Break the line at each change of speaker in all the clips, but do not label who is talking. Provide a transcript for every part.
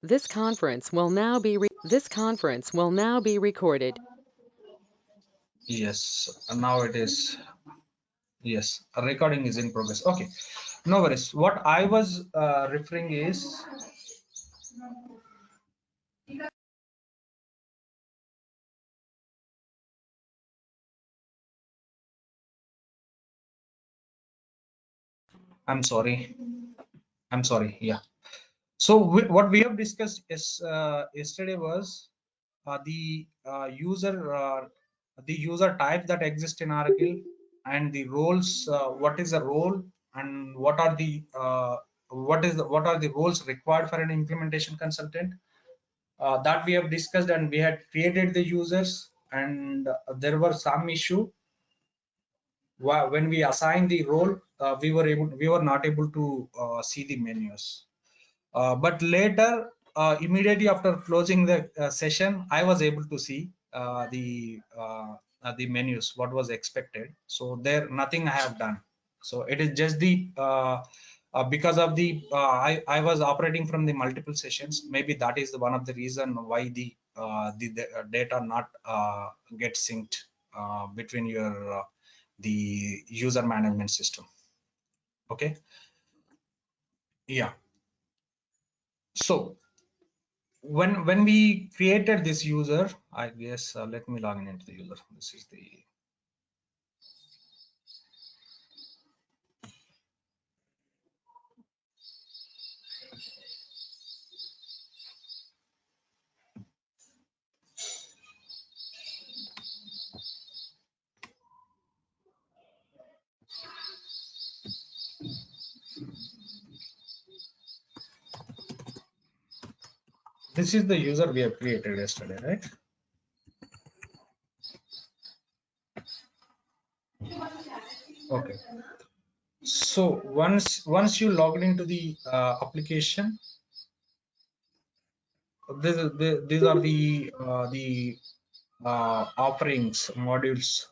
This conference will now be recorded.
Yes, now it is. Yes, a recording is in progress. Okay, no worries. What I was referring is, I'm sorry. I'm sorry. Yeah. So what we have discussed is yesterday was the user types that exist in Oracle and the roles. What is the role and what are the roles required for an implementation consultant? That we have discussed, and we had created the users, and there were some issue when we assigned the role. We were not able to see the menus. But later, immediately after closing the session, I was able to see the menus, what was expected. So there, nothing I have done. So it is just the because of the I was operating from the multiple sessions. Maybe that is one of the reason why the data not get synced between your the user management system. Okay. Yeah. So when we created this user, I guess let me log in into the user. This is the user we have created yesterday, right? Okay. So once you logged into the application, these are the offerings modules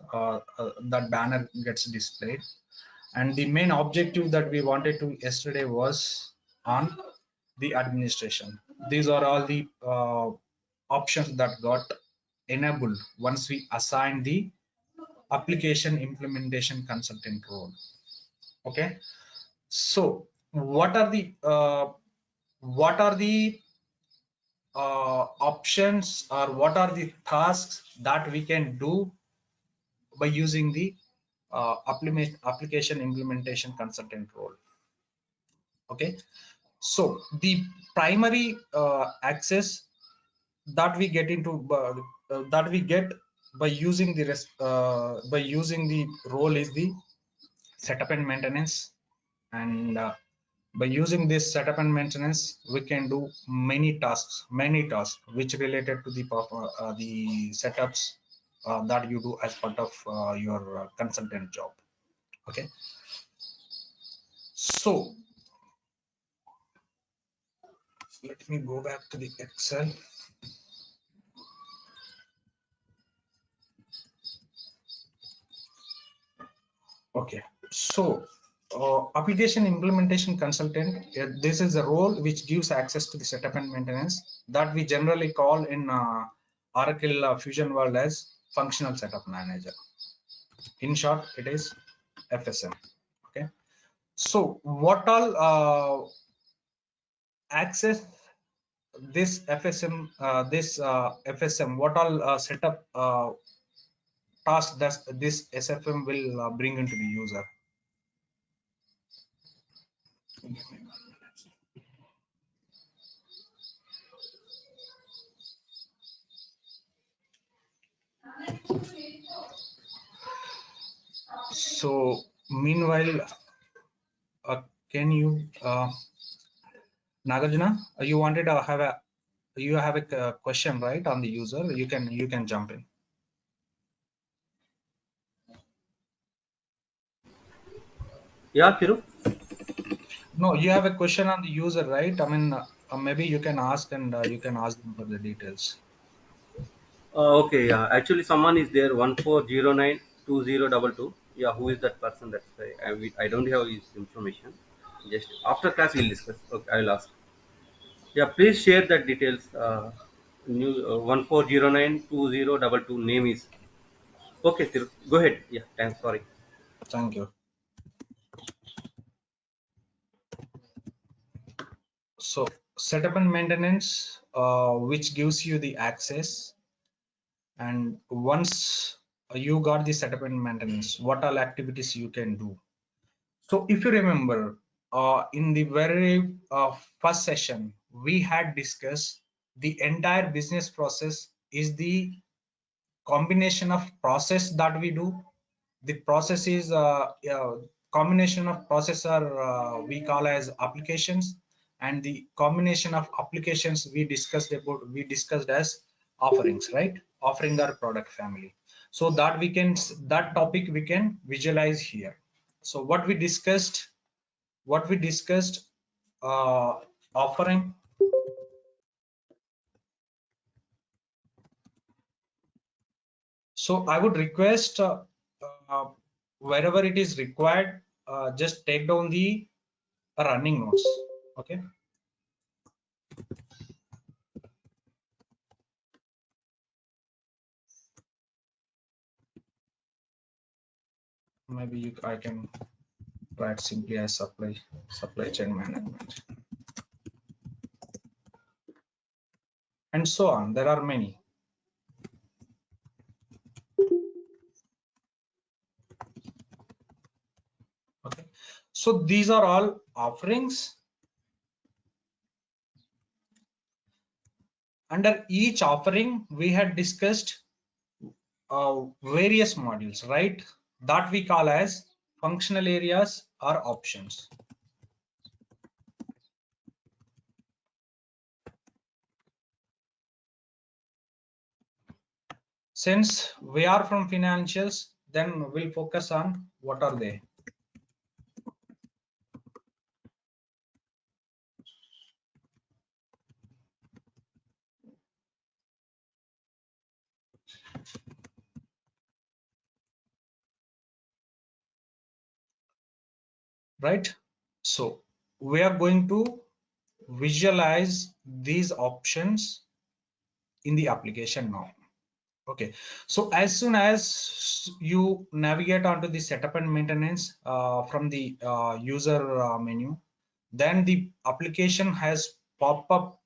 that banner gets displayed, and the main objective that we wanted to yesterday was on the administration. These are all the options that got enabled once we assign the application implementation consultant role. Okay, so what are the options, or what are the tasks that we can do by using the application implementation consultant role? Okay, so the primary access that we get into that we get by using the role is the setup and maintenance. And by using this setup and maintenance, we can do many tasks which related to the setups that you do as part of your consultant job. Okay, so let me go back to the Excel. Okay, so application implementation consultant, this is a role which gives access to the setup and maintenance that we generally call in Oracle Fusion World as functional setup manager. In short, it is FSM. Okay, so what all access this FSM, what all setup task does this SFM will bring into the user? So meanwhile, can you Nagarjuna, you have a question, right, on the user? You can jump in.
Yeah, Thiru.
No, you have a question on the user, right? I mean, maybe you can ask, and you can ask them for the details.
Okay, yeah. Actually, someone is there 14092022. Yeah, who is that person? That's why I don't have his information. Just after class, we'll discuss. Okay, I will ask. Yeah, please share the details. New 14092022 name is. Okay, go ahead. Yeah, thanks. Sorry.
Thank you. So setup and maintenance, which gives you the access, and once you got the setup and maintenance, what all activities you can do. So if you remember, in the very first session, we had discussed the entire business process is the combination of process that we do. The process is combination of process are we call as applications, and the combination of applications we discussed as offerings, right? Offering our product family. So that we can, that topic we can visualize here. So what we discussed, uh, offering. So I would request, uh, wherever it is required, just take down the running notes. Okay. Maybe I can write simply as supply chain management, and so on. There are many. Okay. So these are all offerings. Under each offering, we had discussed various modules, right? That we call as functional areas or options. Since we are from financials, then we'll focus on what are they. Right? So we are going to visualize these options in the application now. Okay, so as soon as you navigate onto the setup and maintenance from the user menu, then the application has pop up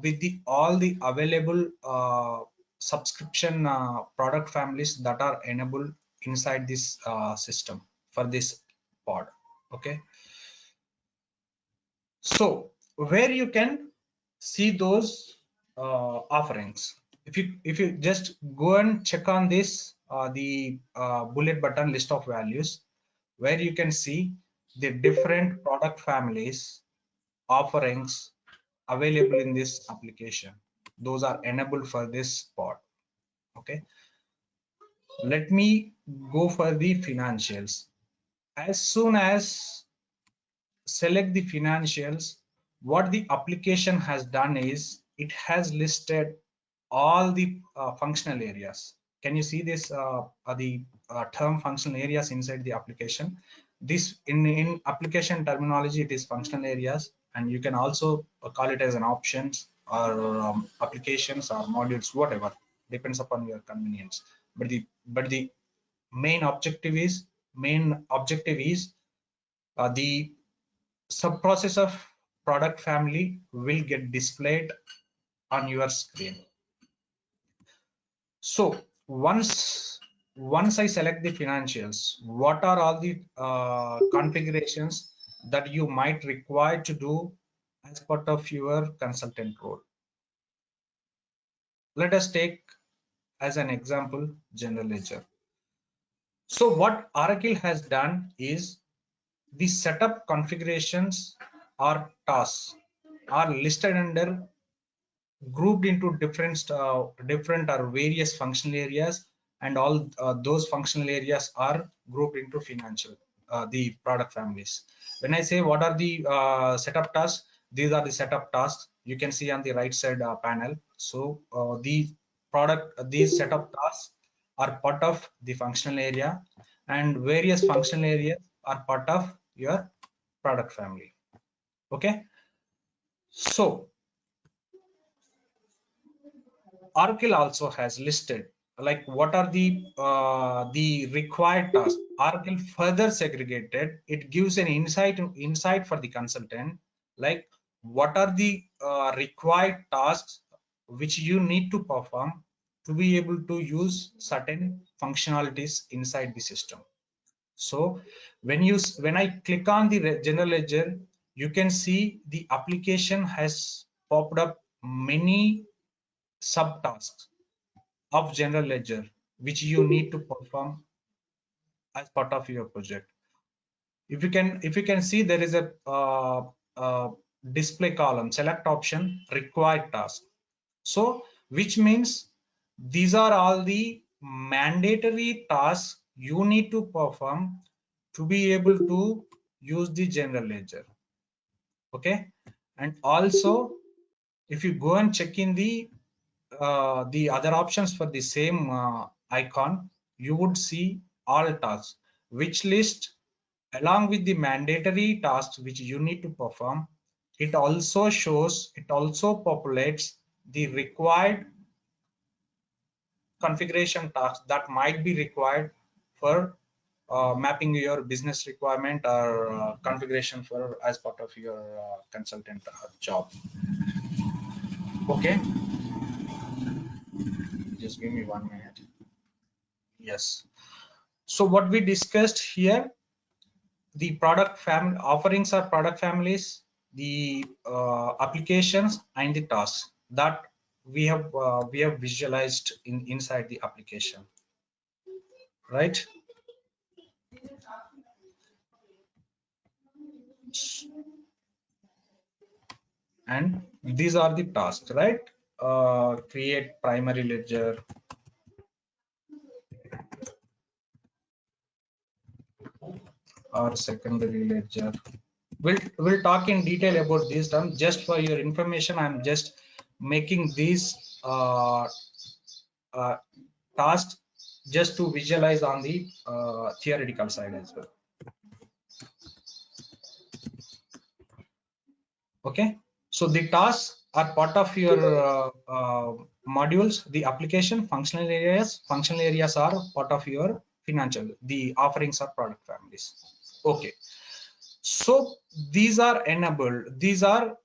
with the all the available subscription product families that are enabled inside this system for this pod. Okay, so where you can see those offerings, if you just go and check on this the bullet button list of values, where you can see the different product families offerings available in this application. Those are enabled for this pod. Okay, let me go for the financials. As soon as select the financials, what the application has done is it has listed all the functional areas. Can you see this the term functional areas inside the application? This in application terminology it is functional areas, and you can also call it as an options or applications or modules, whatever, depends upon your convenience. But the main objective is the subprocess of product family will get displayed on your screen. So once I select the financials, what are all the configurations that you might require to do as part of your consultant role? Let us take as an example general ledger. So what Oracle has done is the setup configurations or tasks are listed under, grouped into different or various functional areas, and all those functional areas are grouped into financial the product families. When I say what are the setup tasks, these are the setup tasks you can see on the right side panel. So the product these setup tasks are part of the functional area, and various functional areas are part of your product family. Okay, so Oracle also has listed like what are the required tasks. Oracle further segregated. It gives an insight for the consultant, like what are the required tasks which you need to perform to be able to use certain functionalities inside the system. So when I click on the general ledger, you can see the application has popped up many subtasks of general ledger which you need to perform as part of your project. If you can see, there is a display column, select option, required task. So which means these are all the mandatory tasks you need to perform to be able to use the general ledger. Okay, and also if you go and check in the other options for the same icon, you would see all tasks, which list along with the mandatory tasks which you need to perform. It also populates the required configuration tasks that might be required for mapping your business requirement or configuration for as part of your consultant job. Okay, just give me 1 minute. Yes. So what we discussed here, the product family offerings are product families, the applications and the tasks that we have visualized inside the application, right? And these are the tasks, right? Create primary ledger, or secondary ledger. We'll talk in detail about these terms. Just for your information, I'm just making these uh, tasks just to visualize on the theoretical side as well. Okay, so the tasks are part of your modules. The application functional areas are part of your financial. The offerings are product families. Okay, so these are enabled. These are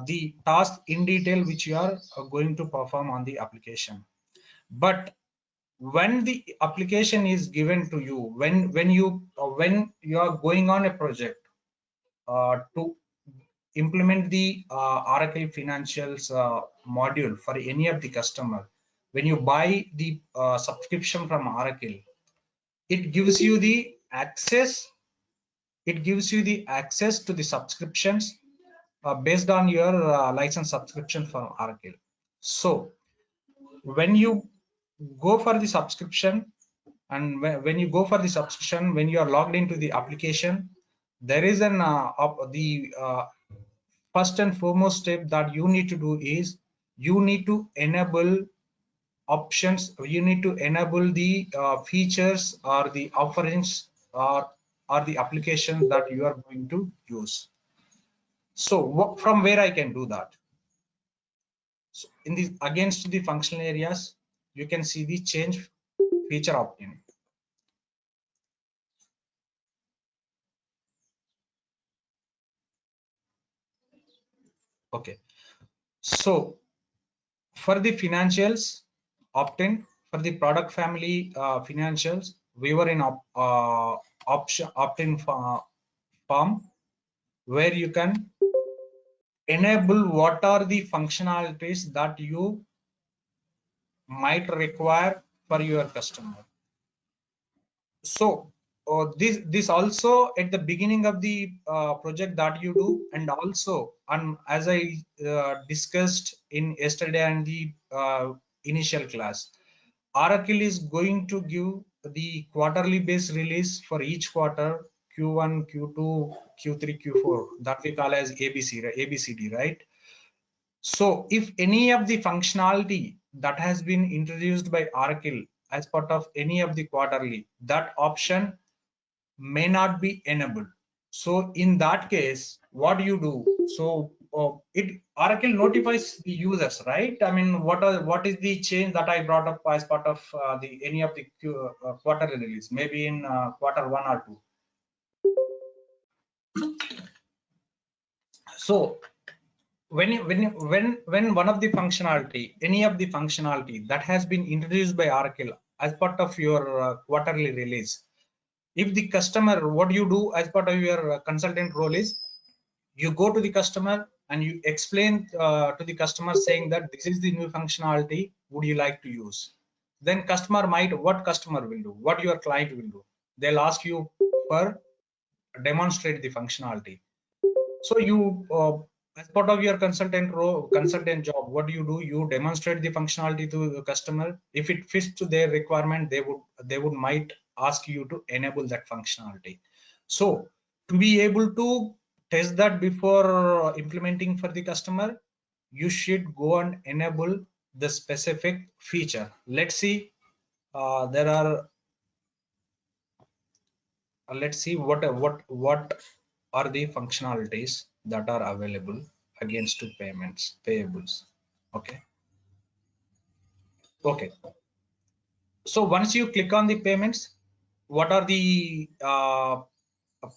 the tasks in detail which you are going to perform on the application. But when the application is given to you, when you are going on a project to implement the Oracle Financials module for any of the customer, when you buy the subscription from Oracle, it gives you the access. It gives you the access to the subscriptions based on your license subscription from Oracle. So when you go for the subscription, and when you go for the subscription, when you are logged into the application, there is an first and foremost step that you need to do is you need to enable options. You need to enable the features or the offerings or the application that you are going to use. So from where I can do that? So in the against the functional areas, you can see the change feature opt-in. Okay, so for the financials opt-in, for the product family financials, we were in option opt-in form where you can enable what are the functionalities that you might require for your customer. So this also at the beginning of the project that you do, and also as I discussed in yesterday and the initial class, Oracle is going to give the quarterly based release for each quarter, Q1, Q2, Q3, Q4, that we call as ABCD, right? So if any of the functionality that has been introduced by Oracle as part of any of the quarterly, that option may not be enabled. So in that case, what do you do? So Oracle notifies the users, right? I mean, what is the change that I brought up as part of the any of the quarterly release, maybe in quarter 1 or 2. So when one of the functionality, any of the functionality that has been introduced by Oracle as part of your quarterly release, if the customer, what you do as part of your consultant role is, you go to the customer and you explain to the customer saying that this is the new functionality, would you like to use? Then customer might, what customer will do, what your client will do, they'll ask you for demonstrate the functionality. So you as part of your consultant job, what do? You demonstrate the functionality to the customer. If it fits to their requirement, they would might ask you to enable that functionality. So to be able to test that before implementing for the customer, you should go and enable the specific feature. Let's see, there are let's see what are the functionalities that are available against to payables. Okay, so once you click on the payments, what are the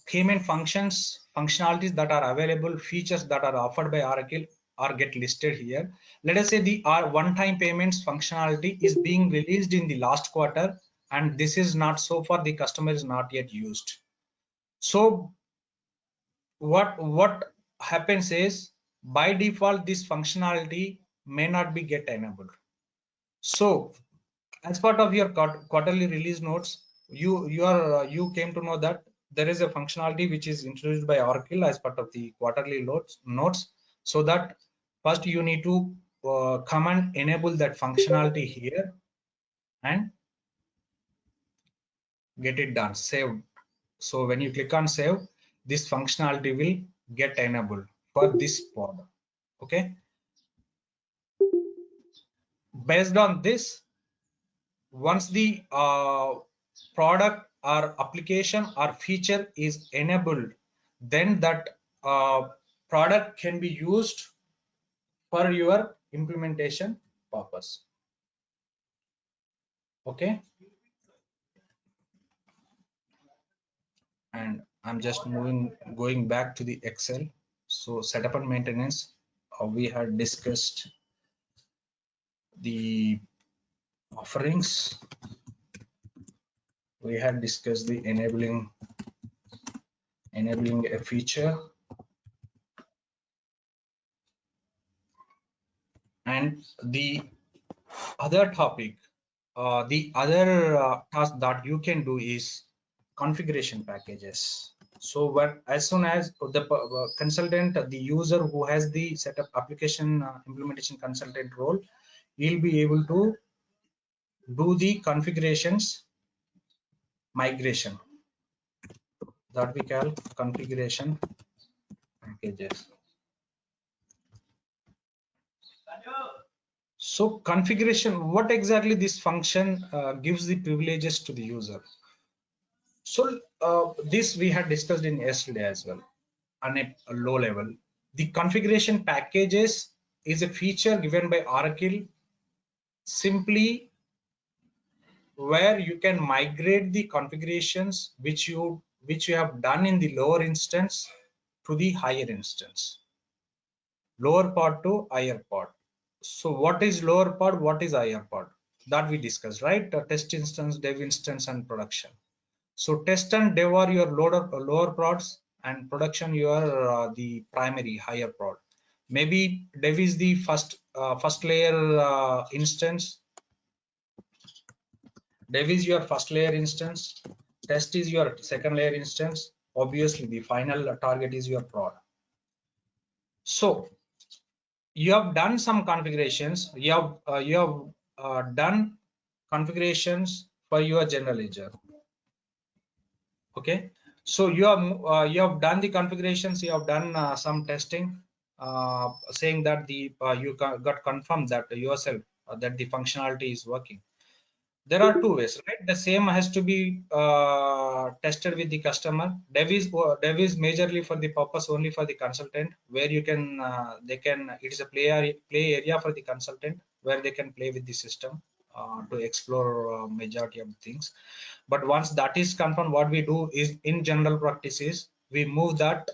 payment functionalities that are available, features that are offered by Oracle are get listed here. Let us say the one-time payments functionality is being released in the last quarter, and this is not, so far the customer is not yet used. So what happens is, by default this functionality may not be get enabled. So as part of your quarterly release notes, you came to know that there is a functionality which is introduced by Oracle as part of the quarterly notes, so that first you need to come and enable that functionality here and get it done, saved. So when you click on save, this functionality will get enabled for this pod. Okay, based on this, once the product or application or feature is enabled, then that product can be used for your implementation purpose. Okay, and I'm just going back to the Excel. So setup and maintenance, we had discussed the offerings, we had discussed the enabling a feature, and the other topic, the other task that you can do is configuration packages. So as soon as the consultant, the user who has the setup application implementation consultant role, he'll be able to do the configurations migration, that we call configuration packages. So configuration, what exactly this function gives the privileges to the user. So this we had discussed in yesterday as well on a low level. The configuration packages is a feature given by Oracle, simply where you can migrate the configurations which you have done in the lower instance to the higher instance, lower part to higher part. So what is lower part, what is higher part, that we discussed, right? Test instance, dev instance, and production. So test and dev are your lower prods, and production your the primary higher prod. Maybe dev is the first layer instance, dev is your first layer instance, test is your second layer instance, obviously the final target is your prod. So you have done some configurations, you have done configurations for your general ledger. Okay, so you have done the configurations, you have done some testing, saying that the you got confirmed that yourself that the functionality is working. There are two ways, right? The same has to be tested with the customer. Dev is majorly for the purpose only for the consultant, where you can they can it is a play area for the consultant where they can play with the system to explore majority of things. But once that is confirmed, what we do is in general practices we move that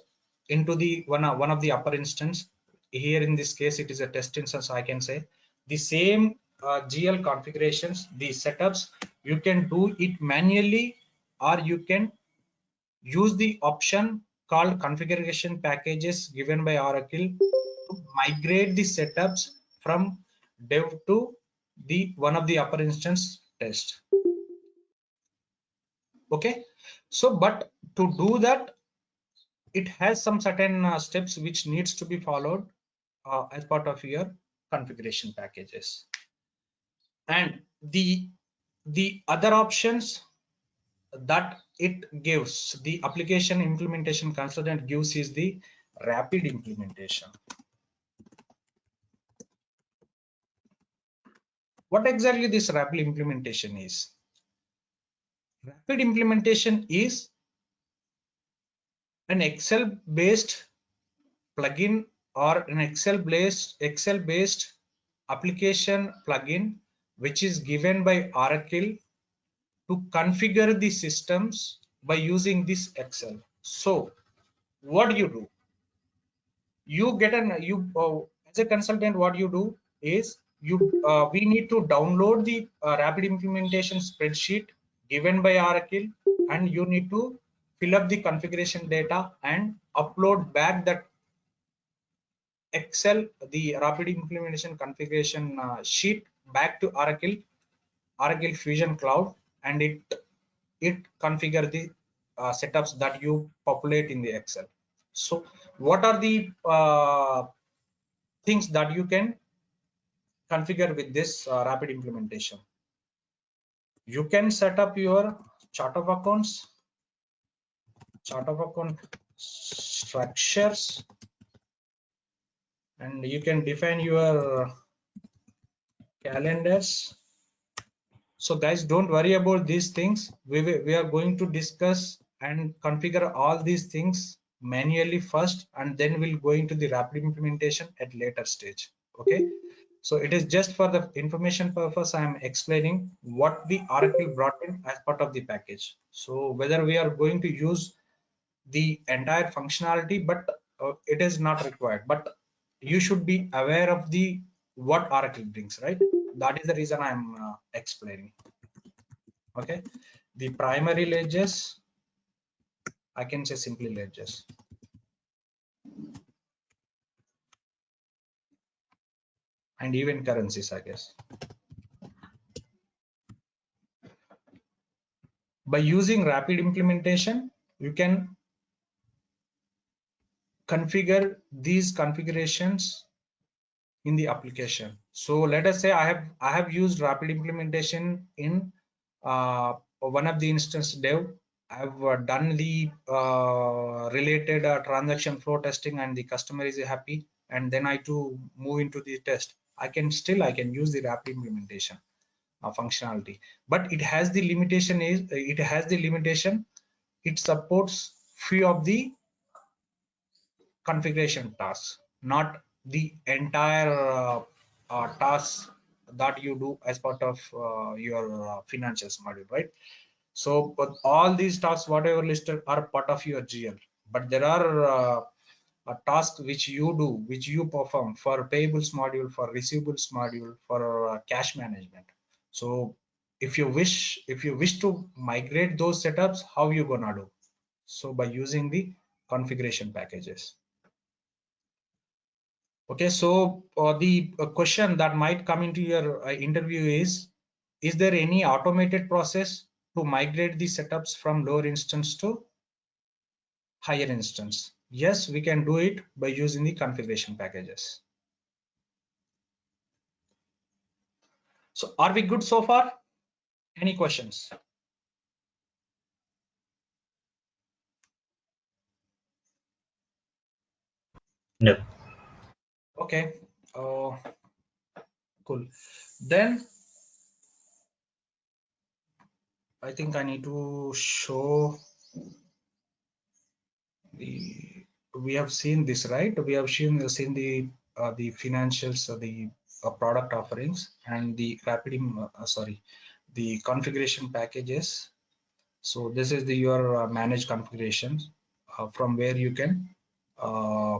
into the one of the upper instance. Here in this case it is a test instance, I can say. The same GL configurations, the setups, you can do it manually, or you can use the option called configuration packages given by Oracle to migrate the setups from dev to the one of the upper instance test. Okay, so but to do that, it has some certain steps which needs to be followed as part of your configuration packages. And the other options that it gives, the application implementation consultant gives, is the rapid implementation. What exactly this rapid implementation is? Rapid implementation is an Excel based plugin or an Excel based application plugin which is given by Oracle to configure the systems by using this Excel. So what you do, you get an as a consultant, what you do is we need to download the rapid implementation spreadsheet given by Oracle, and you need to fill up the configuration data and upload back that Excel, the rapid implementation configuration sheet, back to Oracle Fusion Cloud, and it configure the setups that you populate in the Excel. So what are the things that you can configure with this rapid implementation? You can set up your chart of accounts, chart of account structures, and you can define your calendars. So guys, don't worry about these things. We are going to discuss and configure all these things manually first, and then we'll go into the rapid implementation at later stage. Okay, so it is just for the information purpose I am explaining what the Oracle brought in as part of the package. So whether we are going to use the entire functionality, but it is not required, but you should be aware of the what Oracle brings, right? That is the reason I'm explaining. Okay, the primary ledgers, I can say simply ledgers. And even currencies, I guess. By using rapid implementation, you can configure these configurations in the application. So let us say I have used rapid implementation in one of the instance dev. I've done the related transaction flow testing, and the customer is happy, and then I to move into the test. I can use the rapid implementation functionality, but it has the limitation. It supports few of the configuration tasks, not the entire tasks that you do as part of your financials module, right? So but all these tasks whatever listed are part of your GL, but there are tasks which you do, which you perform for payables module, for receivables module, for cash management. So if you wish to migrate those setups, how you gonna do? So by using the configuration packages. Okay, so the question that might come into your interview is there any automated process to migrate the setups from lower instance to higher instance? Yes, we can do it by using the configuration packages. So are we good so far? Any questions?
No.
Okay, cool. Then I think I need to show we have seen this, right? We have seen the financials, the product offerings, and the the configuration packages. So this is your managed configurations, from where you can uh,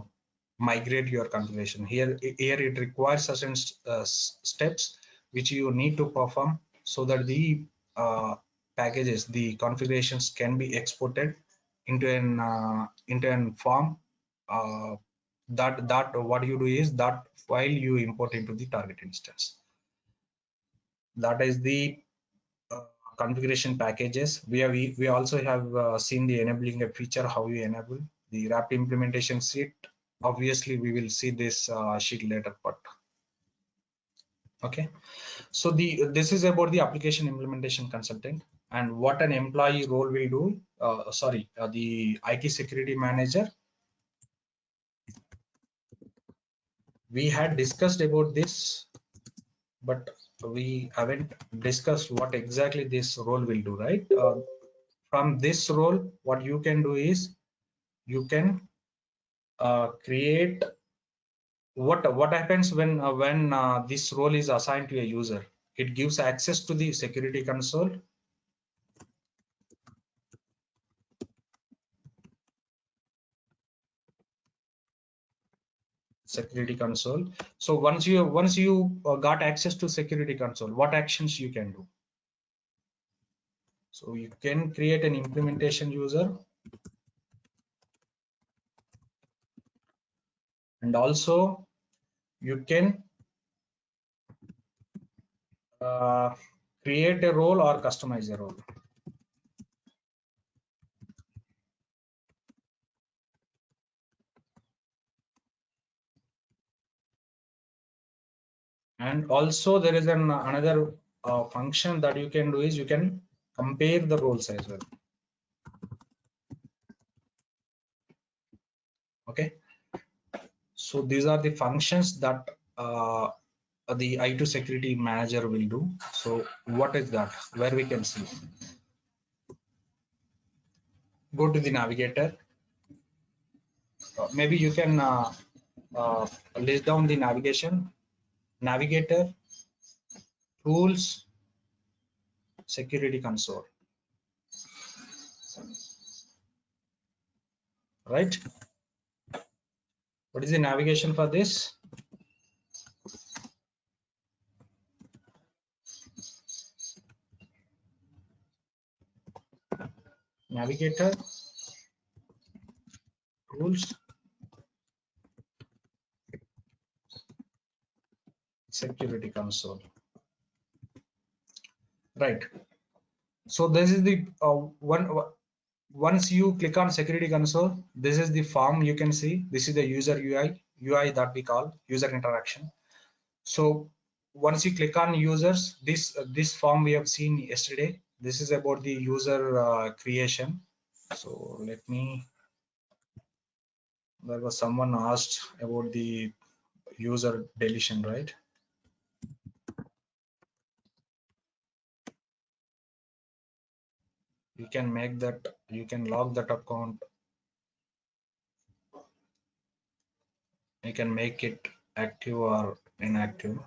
migrate your configuration. Here it requires certain steps which you need to perform so that the packages, the configurations can be exported into an form, uh, that what you do is that file you import into the target instance. That is the uh, configuration packages. We also have seen the enabling a feature, how you enable the wrapped implementation sheet. Obviously we will see this sheet later, but okay. So this is about the application implementation consultant and what an employee role will do. The IT security manager, we had discussed about this, but we haven't discussed what exactly this role will do, right? From this role, what you can do is you can create what happens when this role is assigned to a user. It gives access to the security console. So once you got access to security console, what actions you can do? So you can create an implementation user, and also you can uh, create a role or customize a role. And also there is another function that you can do is you can compare the roles as well. Okay, so these are the functions that the I2 security manager will do. So what is that? Where we can see, go to the navigator. Maybe you can uh, list down the navigator, tools, security console, right? What is the navigation for this? Navigator, tools, security console, right? So this is the one. Once you click on security console, this is the form you can see. This is the user UI that we call user interaction. So once you click on users, this form we have seen yesterday. This is about the user creation. So let me, there was someone asked about the user deletion, right? You can make that, you can log that account, you can make it active or inactive.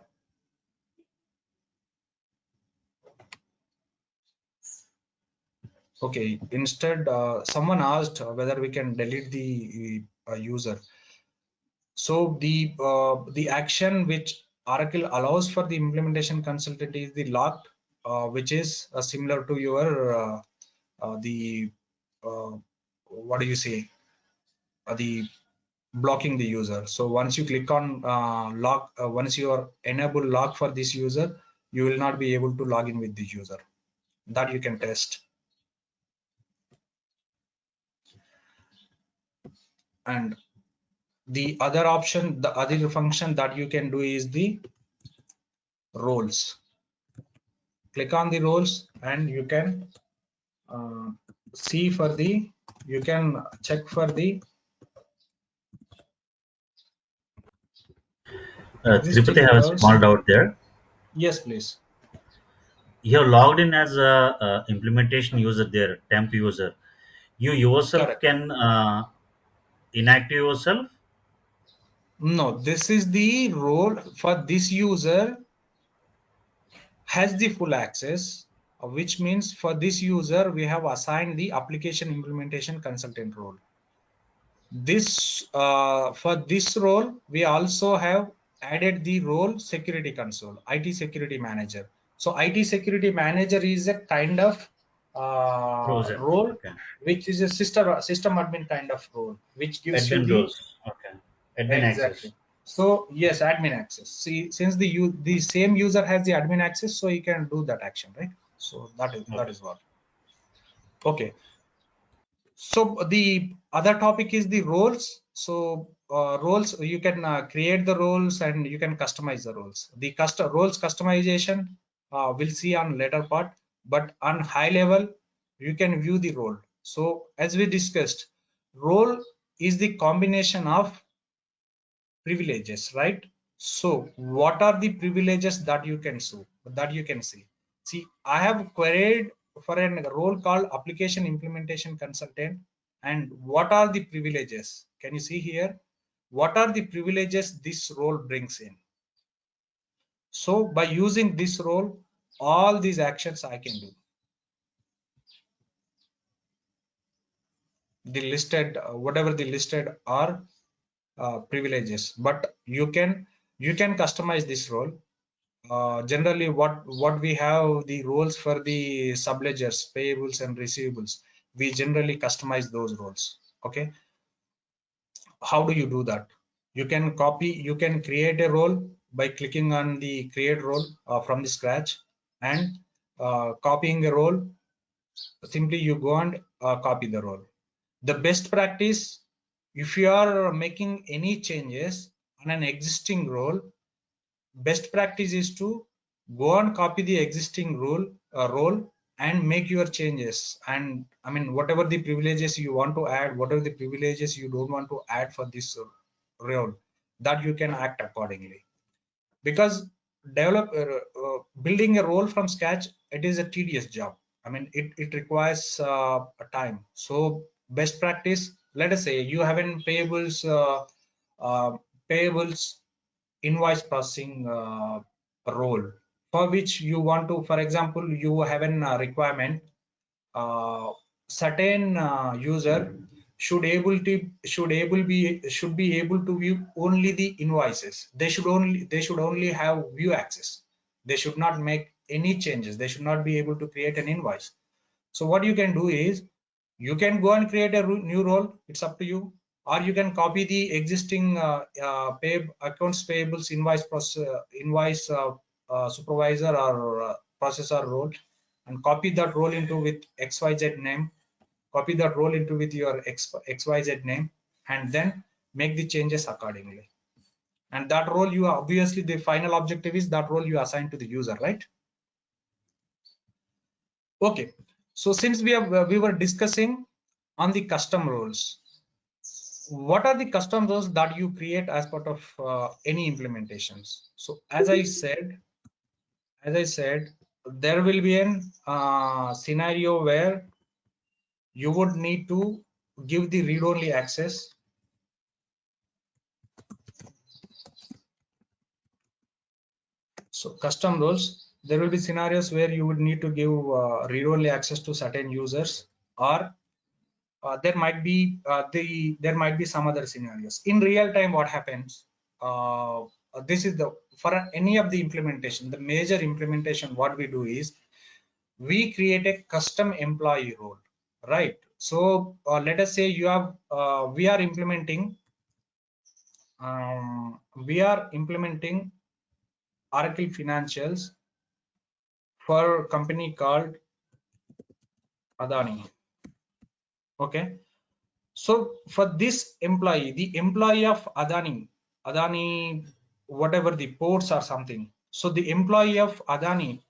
Okay, instead someone asked whether we can delete the user. So the action which Oracle allows for the implementation consultant is the locked, which is similar to your the what do you say, the blocking the user. So once you click on lock, once you are enable lock for this user, you will not be able to log in with the user. That you can test. And the other option, the other function that you can do is the roles. Click on the roles and you can see for the, you can check for the
Tripati
existing
have a
roles.
small doubt there.
Yes, please.
You're logged in as a implementation user there, temp user. You yourself
Correct.
can inactive yourself.
No, this is the role for this user has the full access, which means for this user, we have assigned the application implementation consultant role. This for this role, we also have added the role security console, IT security manager. So IT security manager is a kind of
Browser.
role,
Okay.
which is a system admin kind of role, which gives you
Admin
the
roles. Okay. Admin
exactly.
access.
So yes, admin access. See, since the same user has the admin access, so he can do that action, right? So that
Okay.
is what. Okay. So the other topic is the roles. So roles, you can create the roles and you can customize the roles. The roles customization we'll see on later part, but on high level, you can view the role. So as we discussed, role is the combination of privileges, right? So what are the privileges that you can see? See, I have queried for a role called application implementation consultant. And what are the privileges? Can you see here? What are the privileges this role brings in? So by using this role, all these actions I can do. The listed, whatever the listed are privileges, but you can customize this role. Generally what we have the roles for the subledgers, payables and receivables, we generally customize those roles. Okay, how do you do that? You can create a role by clicking on the create role from the scratch, and copying a role, simply you go and copy the role. The best practice, if you are making any changes on an existing role, best practice is to go and copy the existing role and make your changes. And I mean, whatever the privileges you want to add, whatever the privileges you don't want to add for this role, that you can act accordingly. Because building a role from scratch, it is a tedious job. I mean, it requires a time. So best practice, let us say you have an uh, payables invoice processing role, for which you want to, for example, you have an requirement, uh, certain user should be able to view only the invoices. They should only have view access. They should not make any changes. They should not be able to create an invoice. So what you can do is, you can go and create a new role. It's up to you. Or you can copy the existing accounts payables invoice supervisor or processor role, and copy that role into with XYZ name. Copy that role into with your XYZ name, and then make the changes accordingly. And that role, you obviously, the final objective is that role you assign to the user, right? Okay. So since we were discussing on the custom roles, what are the custom roles that you create as part of any implementations? So as I said, there will be an scenario where you would need to give the read-only access. So custom roles, there will be scenarios where you would need to give read-only access to certain users, or there might be some other scenarios. In real time, what happens? This is the for any of the implementation, the major implementation. What we do is we create a custom employee role, right? So let us say you have we are implementing Oracle Financials for a company called Adani. Okay. So for this employee, the employee of Adani, whatever the ports or something. So the employee of Adani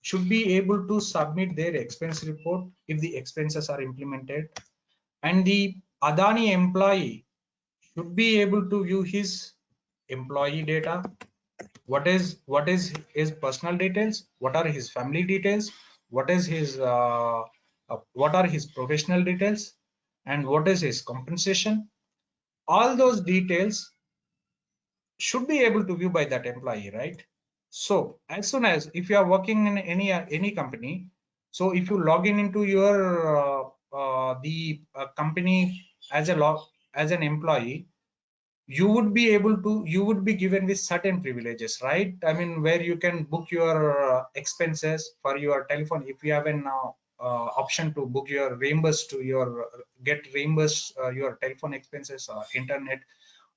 should be able to submit their expense report if the expenses are implemented, and the Adani employee should be able to view his employee data, what is his personal details, what are his family details, what is his what are his professional details, and what is his compensation. All those details should be able to view by that employee, right? So as soon as, if you are working in any company, so if you log in into your the company as a log as an employee, you would be given with certain privileges, right? I mean, where you can book your expenses for your telephone. If you have an option to book your reimburse to your get reimbursed your telephone expenses or internet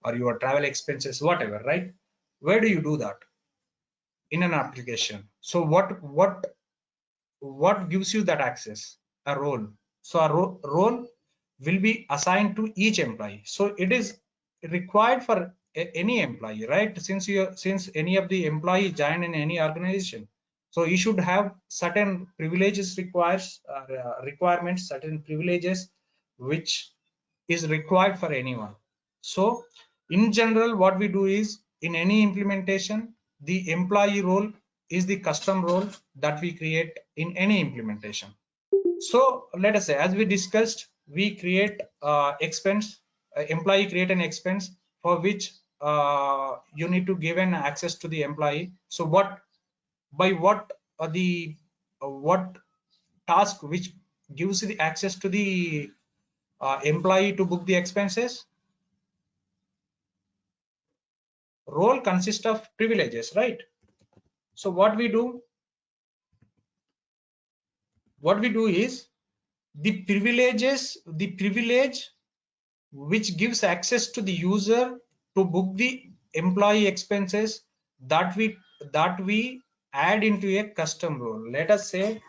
or your travel expenses, whatever, right? Where do you do that? In an application. So what gives you that access? A role. So a role will be assigned to each employee. So it is required for any employee, right? Since any of the employee join in any organization, so you should have certain privileges requirements, certain privileges which is required for anyone. So in general, what we do is, in any implementation, the employee role is the custom role that we create in any implementation. So let us say, as we discussed, we create expense, employee create an expense for which you need to give an access to the employee. So what task which gives the access to the employee to book the expenses? Role consists of privileges, right? So what we do is, the privilege which gives access to the user to book the employee expenses, that we add into a custom role. Let us say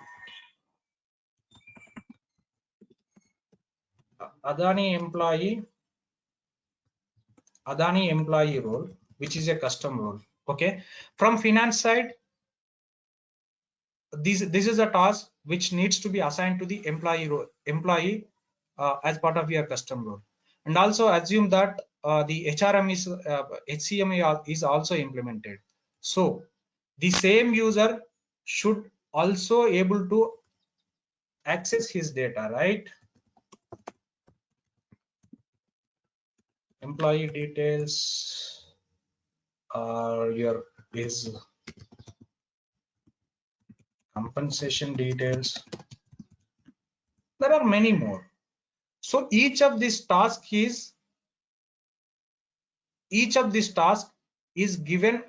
Adani employee role, which is a custom role. Okay, from finance side, this is a task which needs to be assigned to the employee as part of your custom role. And also assume that the HCM is also implemented. So the same user should also able to access his data, right? Employee details are your is compensation details. There are many more. So each of these tasks is given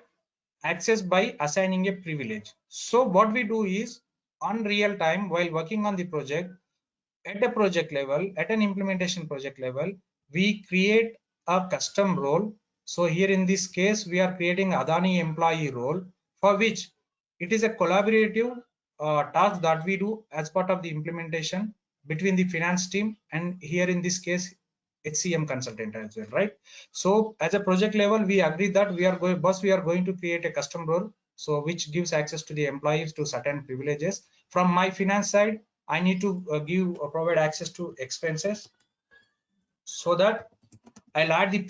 access by assigning a privilege. So what we do is, on real time, while working on the project, at a project level, at an implementation project level, we create a custom role. So here in this case, we are creating Adani employee role, for which it is a collaborative task that we do as part of the implementation between the finance team and, here in this case, HCM consultant as well, right? So as a project level, we agree that we are going to create a custom role, so which gives access to the employees to certain privileges. From my finance side, I need to provide access to expenses, so that I will add the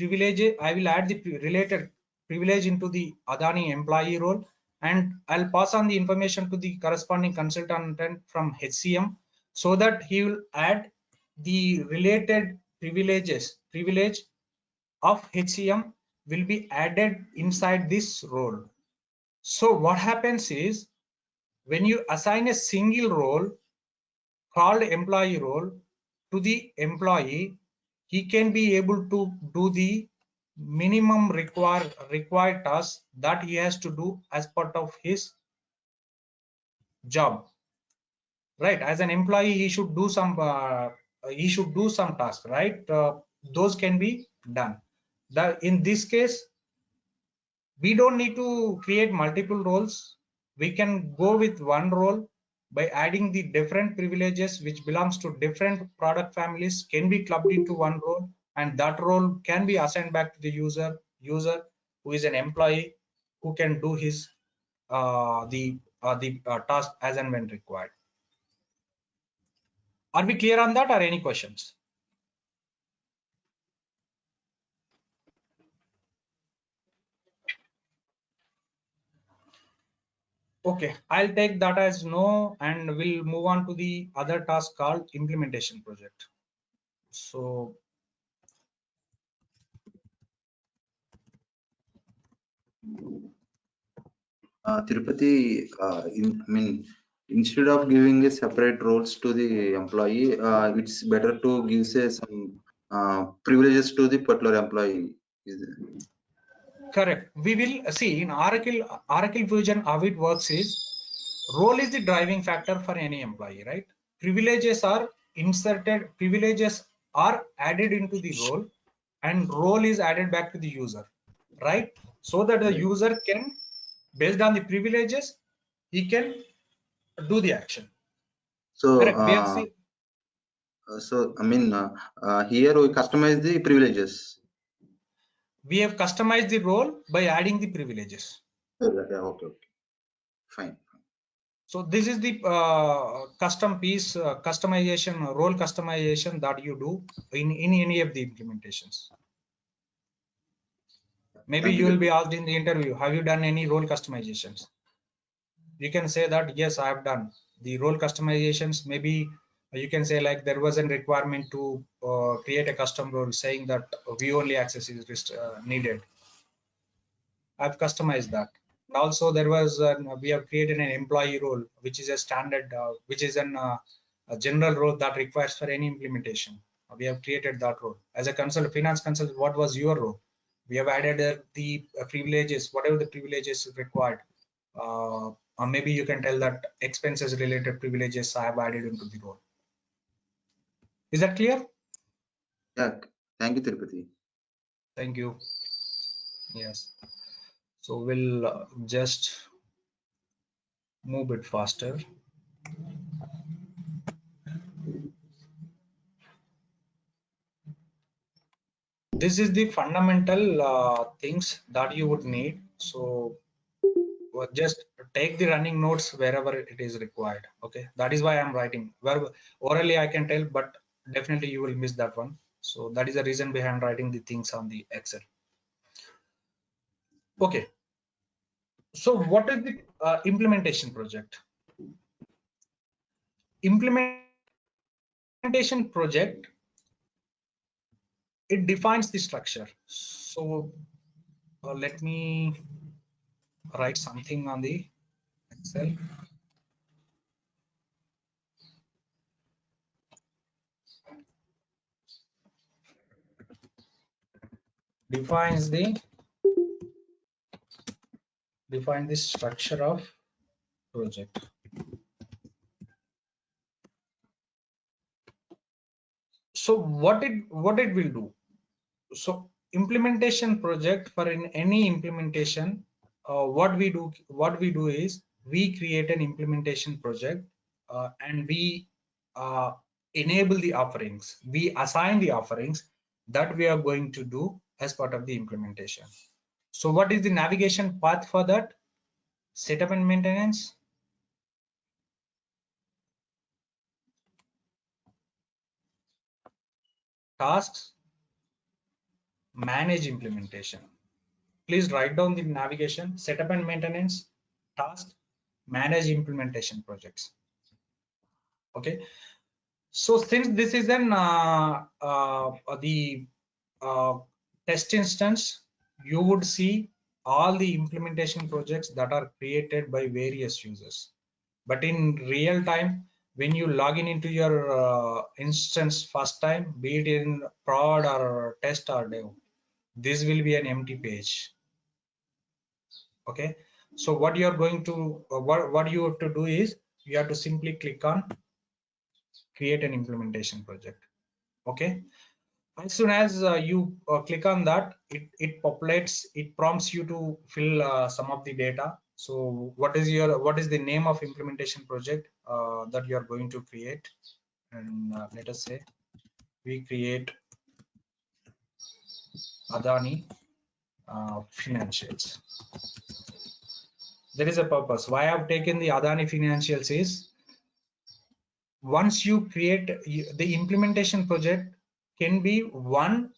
related privilege into the Adani employee role, and I'll pass on the information to the corresponding consultant from HCM, so that he will add the related privilege of HCM will be added inside this role. So what happens is, when you assign a single role called employee role to the employee, he can be able to do the minimum required tasks that he has to do as part of his job, right? As an employee, he should do some tasks, right? Those can be done. In this case, we don't need to create multiple roles. We can go with one role by adding the different privileges which belongs to different product families, can be clubbed into one role, and that role can be assigned back to the user who is an employee, who can do his task as and when required. Are we clear on that, or any questions? Okay, I'll take that as no, and we'll move on to the other task called implementation project. So
Tirupati, I mean, instead of giving a separate roles to the employee, it's better to give say some privileges to the particular employee.
correct. We will see in Oracle Fusion how it works is role is the driving factor for any employee, right? Privileges are inserted, privileges are added into the role, and role is added back to the user, right? So that the
Right.
user can, based on the privileges, he can do the action.
So,
Correct. We have seen
here we customize the privileges.
we have customized the role by adding the privileges.
Okay, okay, fine.
So this is the custom piece, customization, role customization that you do in any of the implementations. Maybe
Thank
you will be
Tirupati.
asked in the interview, have you done any role customizations? You can say that, yes, I have done the role customizations. Maybe you can say like there was a requirement to create a custom role saying that view only access is needed. I've customized that. And also there was we have created an employee role, which is a standard, which is a general role that requires for any implementation. We have created that role. As a consultant, finance consultant, what was your role? We have added the privileges, whatever the privileges required. Or maybe you can tell that expenses related privileges I have added into the role. Is that clear?
Yeah, thank you, Tirupati.
Thank you. Yes. So we'll just move it faster. This is the fundamental things that you would need. So just take the running notes wherever it is required. Okay, that is why I'm writing. Where orally I can tell, but definitely you will miss that one. So that is the reason behind writing the things on the Excel. Okay, so what is the implementation project? Implementation project, it defines the structure. So let me write something on the Excel. Define the structure of project. So what it will do? So implementation project, for in any implementation, what we do is we create an implementation project, and we uh, enable the offerings. We assign the offerings that we are going to do as part of the implementation. So what is the navigation path for that? Setup and maintenance, tasks, manage implementation. Please write down the navigation: setup and maintenance, task, manage implementation projects. Okay, so since this is an the test instance, you would see all the implementation projects that are created by various users. But in real time, when you log in into your instance first time, be it in prod or test or dev, this will be an empty page. Okay, so what you are going to what you have to do is you have to simply click on create an implementation project. Okay, as soon as you click on that, it populates, it prompts you to fill some of the data. So what is the name of implementation project that you are going to create? And let us say we create Adani financials. There is a purpose why I've taken the Adani financials is, once you create the implementation project can be one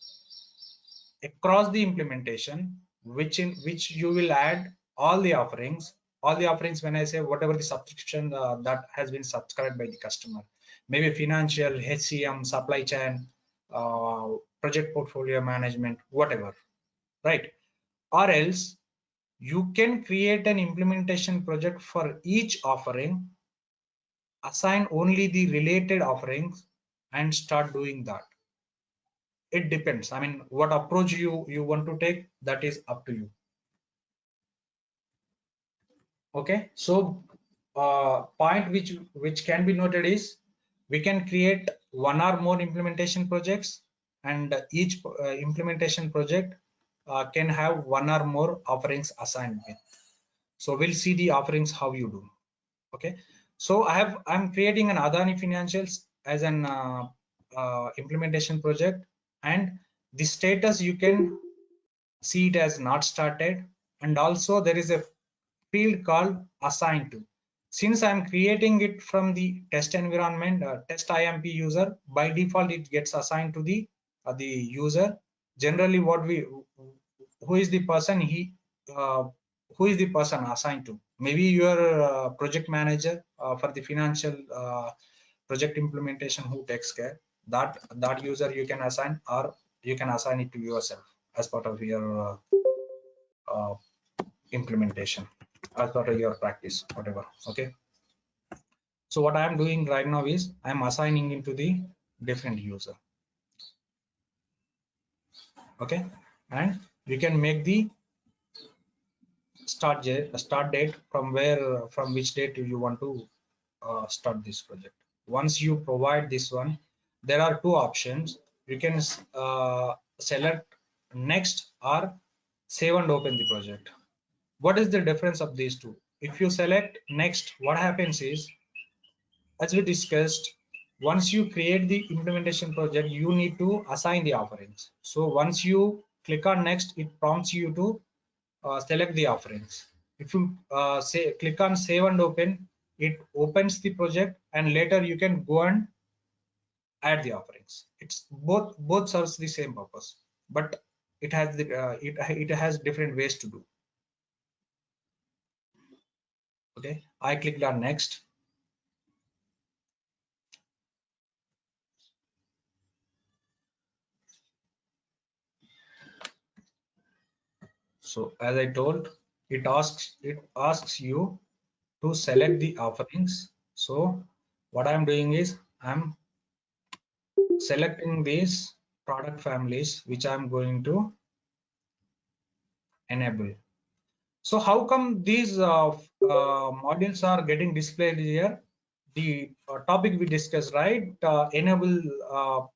across the implementation, which you will add all the offerings, all the offerings, when I say whatever the subscription that has been subscribed by the customer, maybe financial, HCM, supply chain, project portfolio management, whatever, right? Or else you can create an implementation project for each offering, assign only the related offerings, and start doing that. It depends. I mean, what approach you want to take, that is up to you. Okay, so point which can be noted is we can create one or more implementation projects, and each implementation project can have one or more offerings assigned with. So we'll see the offerings how you do. Okay, so I'm creating an Adani Financials as an implementation project, and the status you can see it as not started, and also there is a field called assign to. Since I'm creating it from the test environment, test IMP user, by default it gets assigned to the user. Generally, who is the person who is the person assigned to? Maybe your project manager for the financial project implementation who takes care. That user you can assign, or you can assign it to yourself as part of your implementation, as part of your practice, whatever. Okay, so what I am doing right now is I am assigning into the different user. Okay, and you can make the start date from which date you want to start this project. Once you provide this one, there are two options. You can select next or save and open the project. What is the difference of these two? If you select next, what happens is, as we discussed, once you create the implementation project, you need to assign the offerings. So once you click on next, it prompts you to select the offerings. If you click on save and open, it opens the project, and later you can go and add the offerings. It's both serves the same purpose, but it has it has different ways to do. Okay, I clicked on next. So as I told, it asks you to select the offerings. So what I'm doing is I'm selecting these product families which I'm going to enable. So how come these modules are getting displayed here? The topic we discussed, right? Enable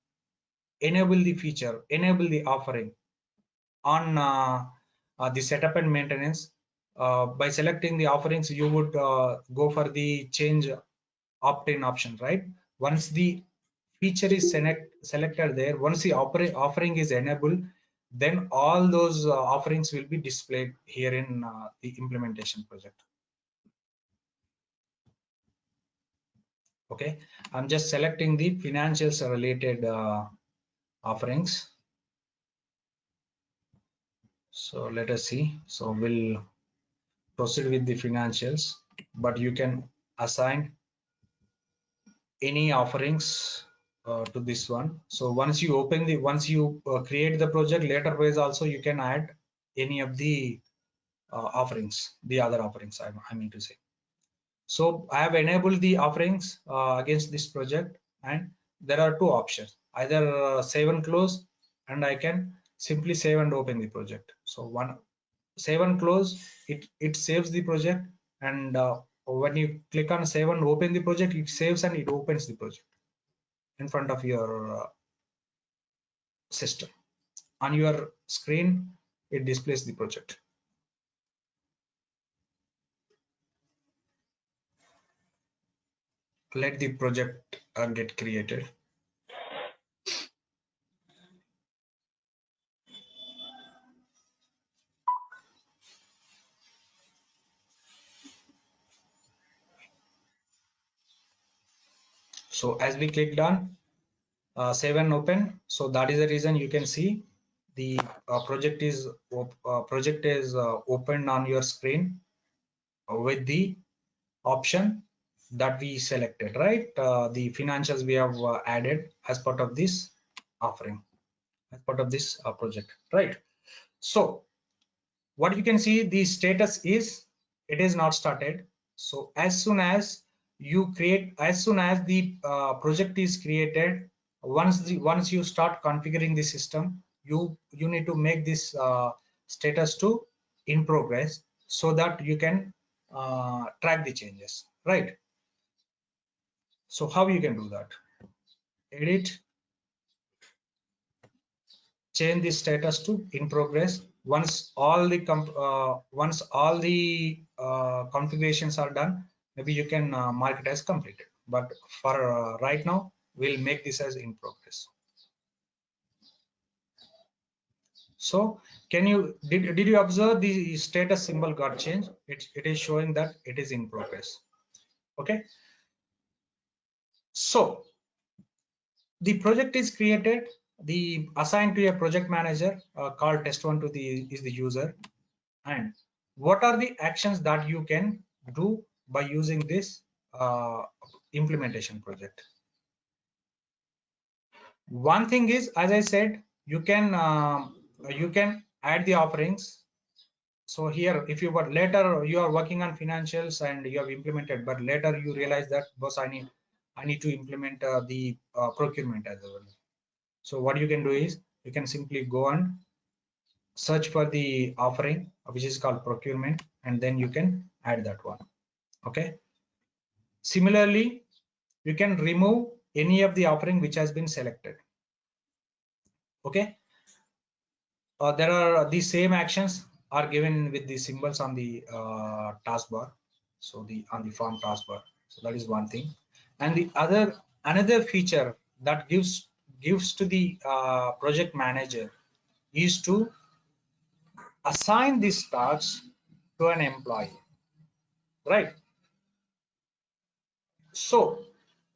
the feature, enable the offering on the setup and maintenance. By selecting the offerings, you would go for the change opt-in option, right? Once the feature is selected there, once the offering is enabled, then all those offerings will be displayed here in the implementation project. Okay, I'm just selecting the financials related offerings. So let us see. So we'll proceed with the financials, but you can assign any offerings to this one. So once you create the project, later ways also you can add any of the offerings, the other offerings I mean to say. So I have enabled the offerings against this project, and there are two options: either save and close, and I can simply save and open the project. So one, save and close, it saves the project, and when you click on save and open the project, it saves and it opens the project in front of your system. On your screen, it displays the project. Let the project get created. So as we clicked on save and open, so that is the reason you can see the project is opened on your screen. with the option that we selected, right? The financials we have added as part of this offering, as part of this project, right? So what you can see, the status is it is not started. So as soon as you create, as soon as the project is created, once you start configuring the system, you need to make this status to in progress, so that you can track the changes, right? So how you can do that? Edit, change the status to in progress. Once all the configurations are done, maybe you can mark it as completed. But for right now, we'll make this as in progress. So can you did you observe the status symbol got changed? It is showing that it is in progress. Okay. So the project is created, the assigned to a project manager called test1 to the is the user. And what are the actions that you can do by using this implementation project? One thing is, as I said, you can add the offerings. So here, if you were later you are working on financials and you have implemented, but later you realize that, boss, I need to implement the procurement as well. So what you can do is you can simply go and search for the offering which is called procurement, and then you can add that one. Okay. Similarly, you can remove any of the offering which has been selected. Okay. There are the same actions are given with the symbols on the taskbar. So on the form taskbar. So that is one thing. And the another feature that gives to the project manager is to assign these tasks to an employee, right? So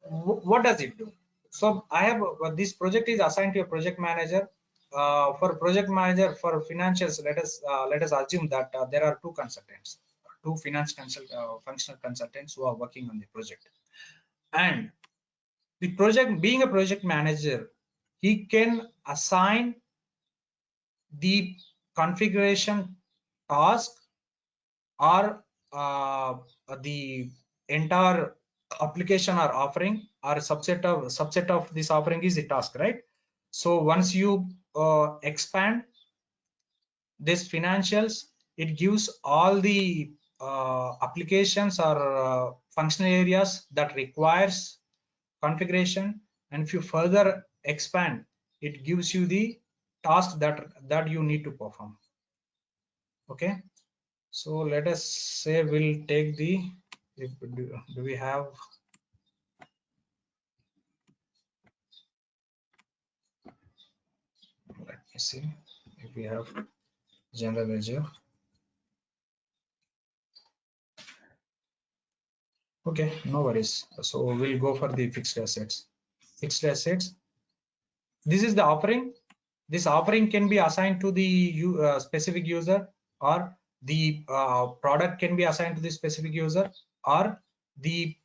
what does it do? So I have this project is assigned to a project manager. For project manager for financials, let us assume that there are two consultants, two functional consultants who are working on the project. And the project, being a project manager, he can assign the configuration task or the entire application or offering or subset of this offering is the task, right? So once you expand this financials, it gives all the applications or functional areas that requires configuration, and if you further expand, it gives you the task that you need to perform. Okay. So let us say we'll take the, do we have, let me see if we have general ledger. Okay, no worries. So we'll go for the fixed assets. Fixed assets. This is the offering. This offering can be assigned to the specific user, or the product can be assigned to the specific user, or the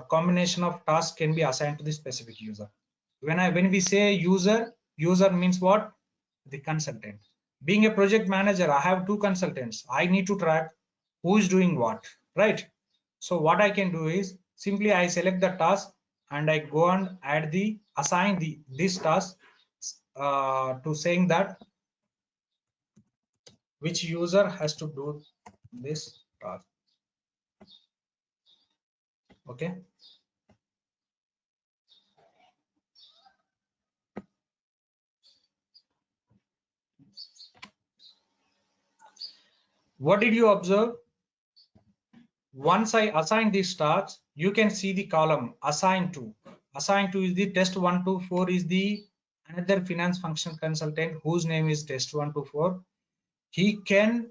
combination of tasks can be assigned to the specific user. When we say user means what? The consultant. Being a project manager, I have two consultants. I need to track who is doing what, right? So what I can do is simply I select the task and I go and assign this task to saying that which user has to do this task. Okay. What did you observe? Once I assign these tasks, you can see the column assigned to. Assigned to is the test124 is the another finance function consultant whose name is test124. He can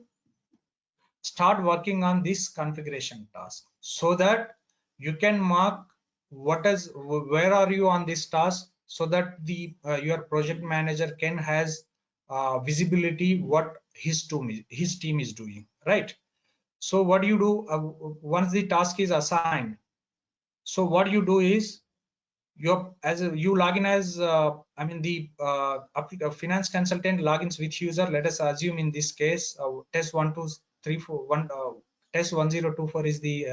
start working on this configuration task, so that you can mark where are you on this task, so that the your project manager can has visibility what his team is doing, right? So what do you do once the task is assigned? So what you do is you log in as I mean the finance consultant logins with user. Let us assume in this case test 12341 test 1024 is the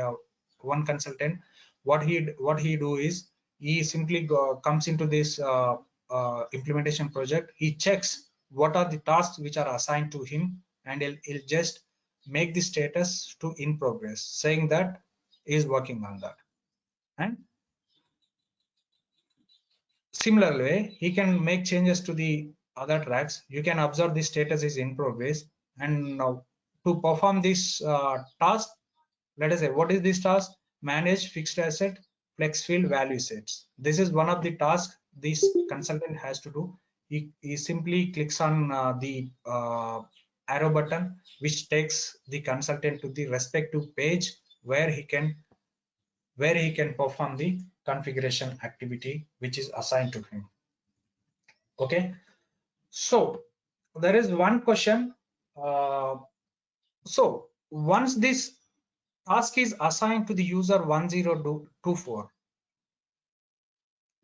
one consultant. What he do is he simply comes into this implementation project. He checks what are the tasks which are assigned to him, and he'll just make the status to in progress, saying that he is working on that. And similarly, he can make changes to the other tracks. You can observe the status is in progress. And now to perform this task, let us say, what is this task? Manage fixed asset flex field value sets. This is one of the tasks this consultant has to do. He simply clicks on the arrow button, which takes the consultant to the respective page where he can perform the configuration activity which is assigned to him. Okay, so there is one question. So once this task is assigned to the user 1024,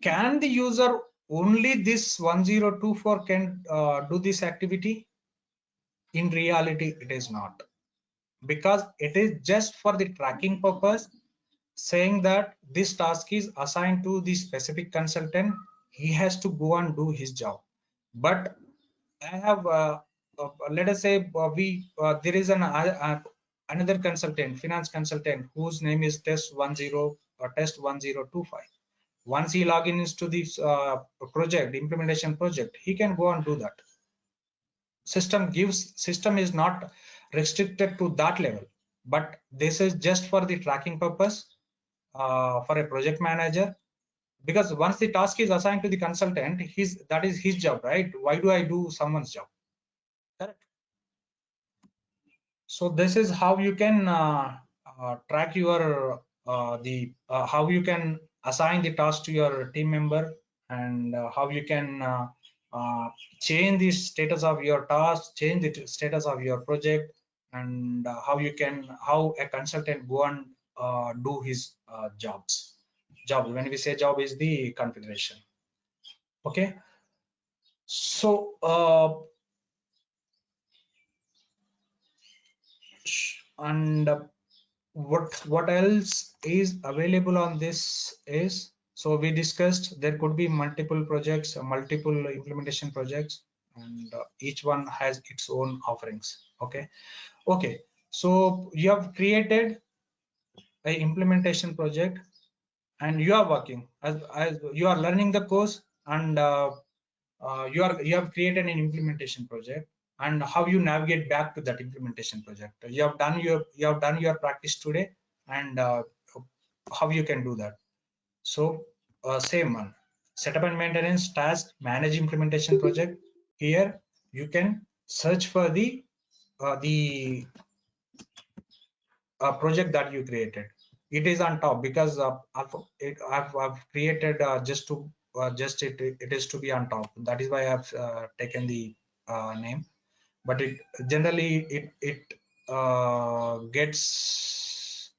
can the user only this 1024 can do this activity? In reality, it is not, because it is just for the tracking purpose, saying that this task is assigned to the specific consultant. He has to go and do his job. But I have let us say there is another consultant, finance consultant, whose name is test 1025. Once he logins to this project, implementation project, he can go and do that. System is not restricted to that level, but this is just for the tracking purpose for a project manager. Because once the task is assigned to the consultant, that is his job, right? Why do I do someone's job? Correct. So this is how you can track your how you can assign the task to your team member, and how you can change the status of your task, change the status of your project, and how a consultant go and do his jobs. When we say job, is the configuration. Okay. So and what else is available on this is, so we discussed there could be multiple projects, multiple implementation projects, and each one has its own offerings. Okay, so you have created a implementation project, and you are working as you are learning the course, and you have created an implementation project, and how you navigate back to that implementation project. You have done your practice today, and how you can do that. So same one, setup and maintenance task, manage implementation project. Here you can search for the project that you created. It is on top because I've created it is to be on top. That is why I've taken the name. But it generally gets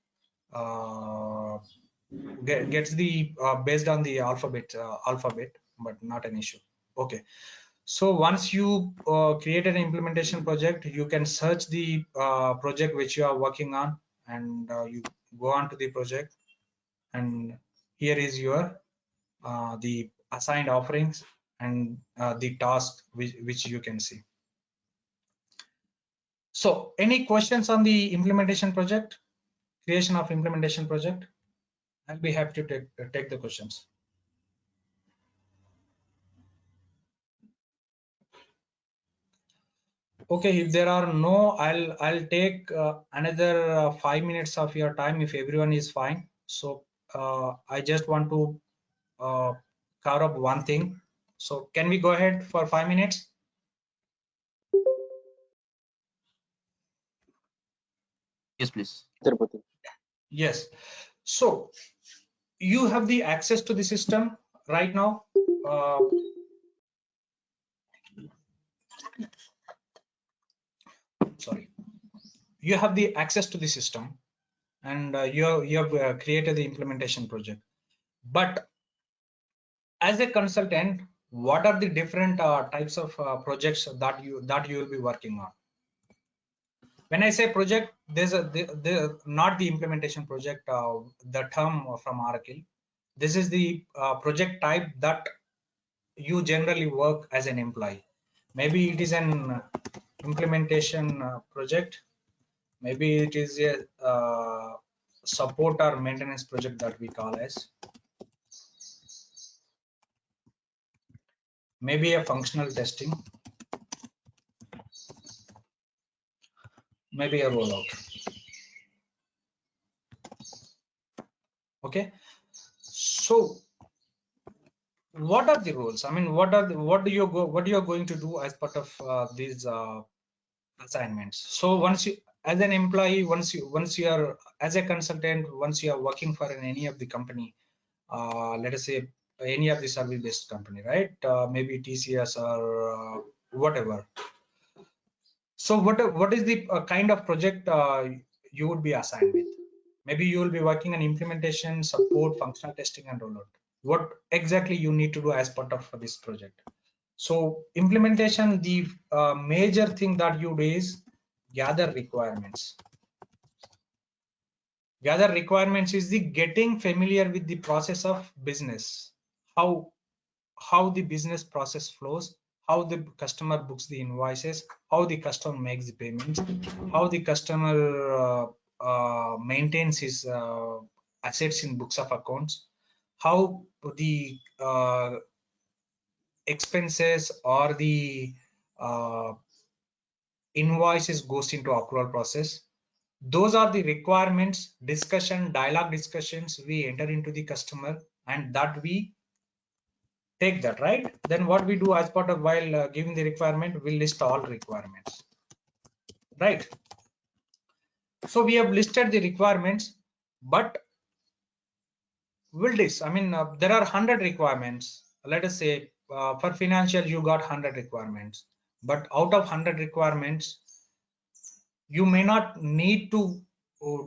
gets the based on the alphabet, but not an issue. Okay. So once you created an implementation project, you can search the project which you are working on, and you go on to the project, and here is your the assigned offerings, and the task which you can see. So any questions on the implementation project, creation of implementation project? I'll be happy to take the questions. Okay, if there are no, I'll take another 5 minutes of your time if everyone is fine. So I just want to cover up one thing. So can we go ahead for 5 minutes?
Yes, please.
Tirupati.
Yes. So you have the access to the system right now. Sorry. you have the access to the system, and you have created the implementation project. But as a consultant, what are the different types of projects that you will be working on? When I say project, there's not the implementation project, the term from Oracle. This is the project type that you generally work as an employee. Maybe it is an implementation project. Maybe it is a support or maintenance project that we call as. Maybe a functional testing. Maybe a rollout. Okay. So what are the roles? I mean, what do you are going to do as part of these assignments? So once you, as an employee, once you are as a consultant, once you are working for any of the company, let us say any of the service based company, right? Maybe TCS or whatever. So what is the kind of project you would be assigned with? Maybe you will be working on implementation, support, functional testing, and rollout. What exactly you need to do as part of this project? So implementation, the major thing that you do is gather requirements. Gather requirements is the getting familiar with the process of business, how the business process flows, how the customer books the invoices, how the customer makes the payments, how the customer maintains his assets in books of accounts, how the expenses or the invoices goes into accrual process. Those are the requirements, discussion, dialogue discussions we enter into the customer, and that we take that, right? Then what we do as part of while giving the requirement, we list all requirements, right? So we have listed the requirements, but will this, I mean, there are 100 requirements. Let us say for financial, you got 100 requirements, but out of 100 requirements, you may not need to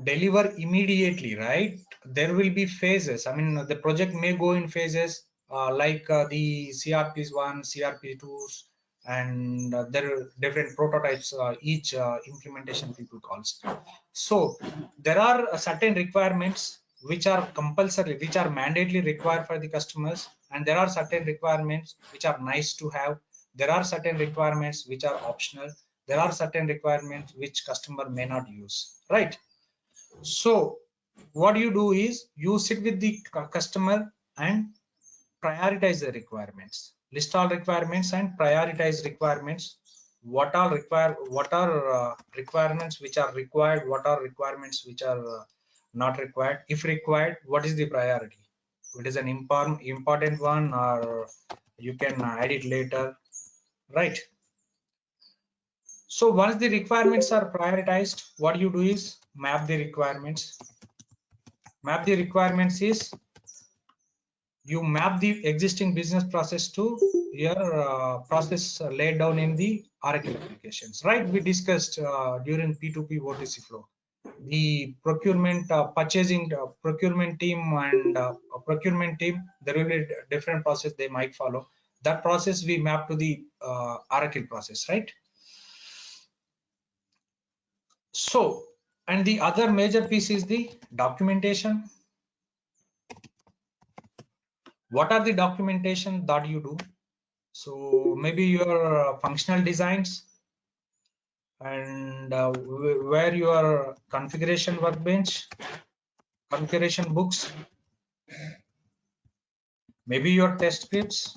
deliver immediately, right? There will be phases. I mean, the project may go in phases like the CRPs 1, CRP 2s, and there are different prototypes each implementation people calls. So there are certain requirements which are compulsory, which are mandatorily required for the customers, and there are certain requirements which are nice to have. There are certain requirements which are optional. There are certain requirements which customer may not use, right? So what you do is you sit with the customer and prioritize the requirements, list all requirements and prioritize requirements. What are requirements which are required, what are requirements which are not required. If required, what is the priority? It is an important one, or you can add it later, right? So once the requirements are prioritized, what you do is map the requirements. Map the requirements is you map the existing business process to your process laid down in the Oracle applications, right? We discussed during P2P OTC flow, the procurement, purchasing, procurement team and procurement team, there will be different process they might follow. That process we map to the Oracle process, right? So, and the other major piece is the documentation. What are the documentation that you do? So maybe your functional designs, and where your configuration workbench, configuration books, maybe your test scripts,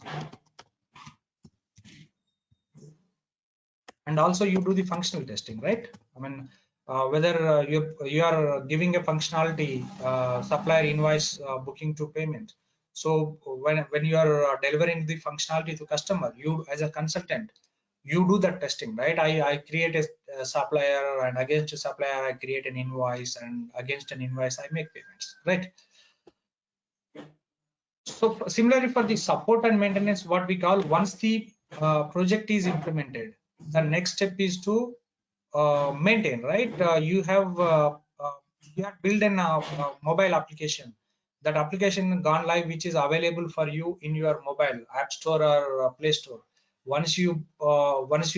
and also you do the functional testing, right? I mean, whether you are giving a functionality, supplier invoice booking to payment. So when you are delivering the functionality to customer, you as a consultant, you do that testing, right? I create a supplier, and against a supplier I create an invoice, and against an invoice I make payments, right? So similarly for the support and maintenance, what we call, once the project is implemented, the next step is to maintain, right? You have built an mobile application. That application gone live, which is available for you in your mobile app store or Play Store. Once you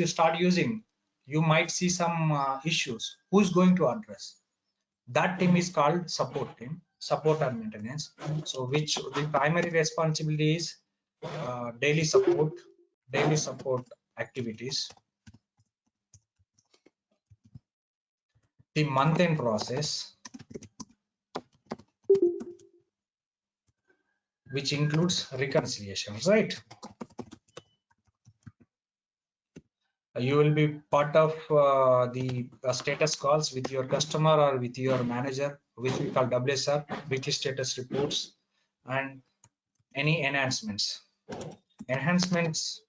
start using, you might see some issues. Who's going to address? That team is called support team, support and maintenance. So which the primary responsibility is daily support activities, the month end process, which includes reconciliations, right? You will be part of the status calls with your customer or with your manager, which we call WSR, weekly status reports, and any enhancements. Enhancements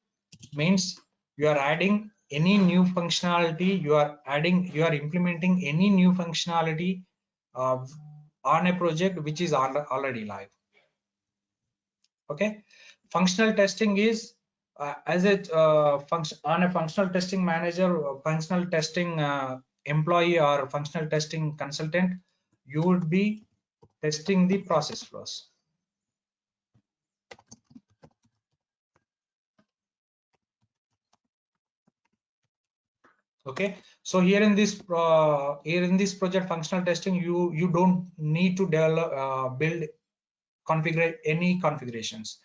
means you are adding any new functionality, you are implementing any new functionality on a project which is already live. Okay, functional testing is as a function on a functional testing manager, functional testing employee or functional testing consultant, you would be testing the process flows. Okay, so here in this project functional testing, you don't need to develop configure any configurations.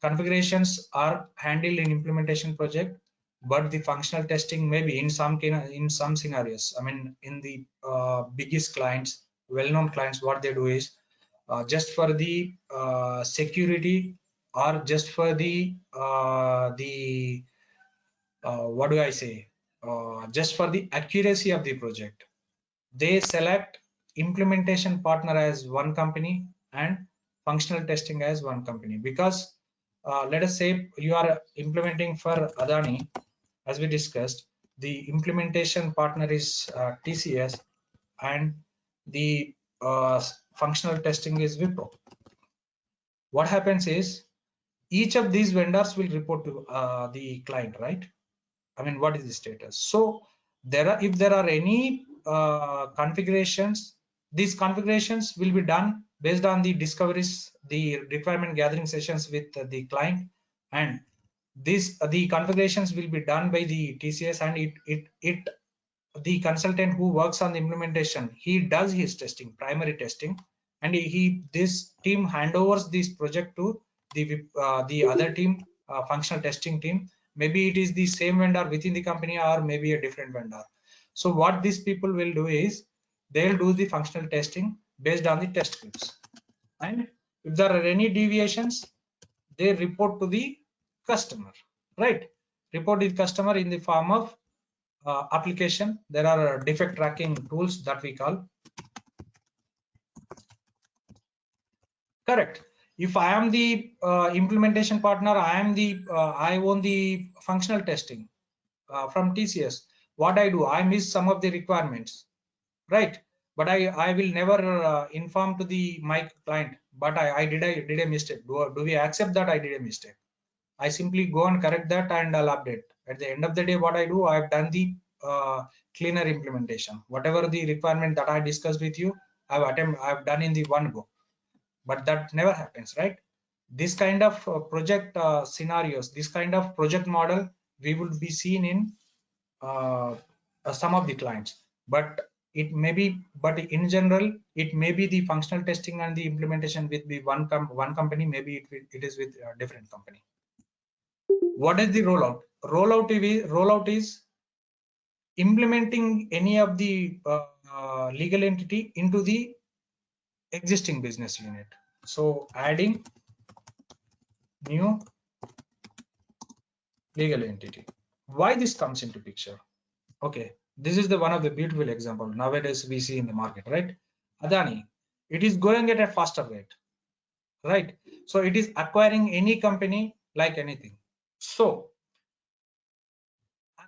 Configurations are handled in implementation project, but the functional testing maybe in some scenarios, I mean in the biggest clients, well-known clients, what they do is just for the security, or just for the what do I say, just for the accuracy of the project, they select implementation partner as one company and functional testing as one company. Because let us say you are implementing for Adani, as we discussed, the implementation partner is TCS, and the functional testing is Wipro. What happens is each of these vendors will report to the client, right? I mean, what is the status? So if there are any configurations, these configurations will be done based on the discoveries, the requirement gathering sessions with the client, and the configurations will be done by the TCS, and the consultant who works on the implementation, he does his testing, primary testing, and this team handovers this project to the other team, functional testing team. Maybe it is the same vendor within the company, or maybe a different vendor. So what these people will do is they'll do the functional testing based on the test scripts, and if there are any deviations, they report to the customer, right? Report to the customer in the form of application. There are defect tracking tools that we call. Correct. If I am the implementation partner, I own the functional testing from TCS. What I do, I miss some of the requirements, right? But I will never inform to my client, but I did a mistake. Do we accept that I did a mistake? I simply go and correct that, and I'll update. At the end of the day, what I do, I've done the cleaner implementation. Whatever the requirement that I discussed with you, I've done in the one go. But that never happens, right? This kind of project scenarios, this kind of project model, we will be seen in some of the clients. But in general, it may be the functional testing and the implementation with the one company. Maybe it is with a different company. What is the rollout? Rollout is implementing any of the legal entity into the existing business unit. So adding new legal entity. Why this comes into picture? Okay, this is the one of the beautiful example nowadays we see in the market, right? Adani, it is going at a faster rate, right? So it is acquiring any company like anything. So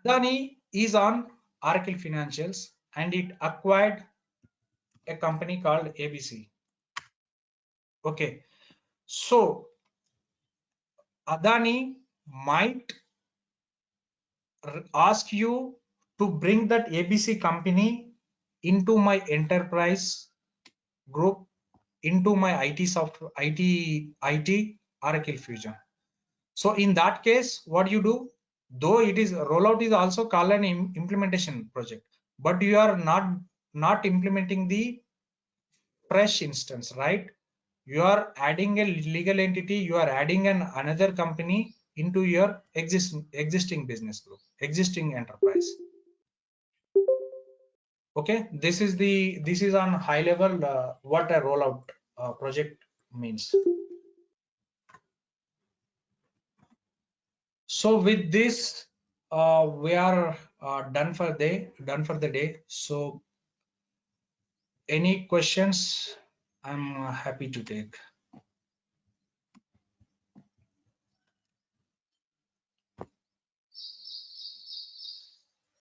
Adani is on Oracle Financials, and it acquired a company called ABC. Okay, so Adani might ask you to bring that ABC company into my enterprise group, into my IT software, IT Oracle Fusion. So in that case, what you do, though it is rollout is also called an implementation project, but you are not implementing the fresh instance, right? You are adding a legal entity, you are adding another company into your existing business group, existing enterprise. Okay, this is on high level what a rollout project means. So with this, we are done for the day. So any questions, I'm happy to take.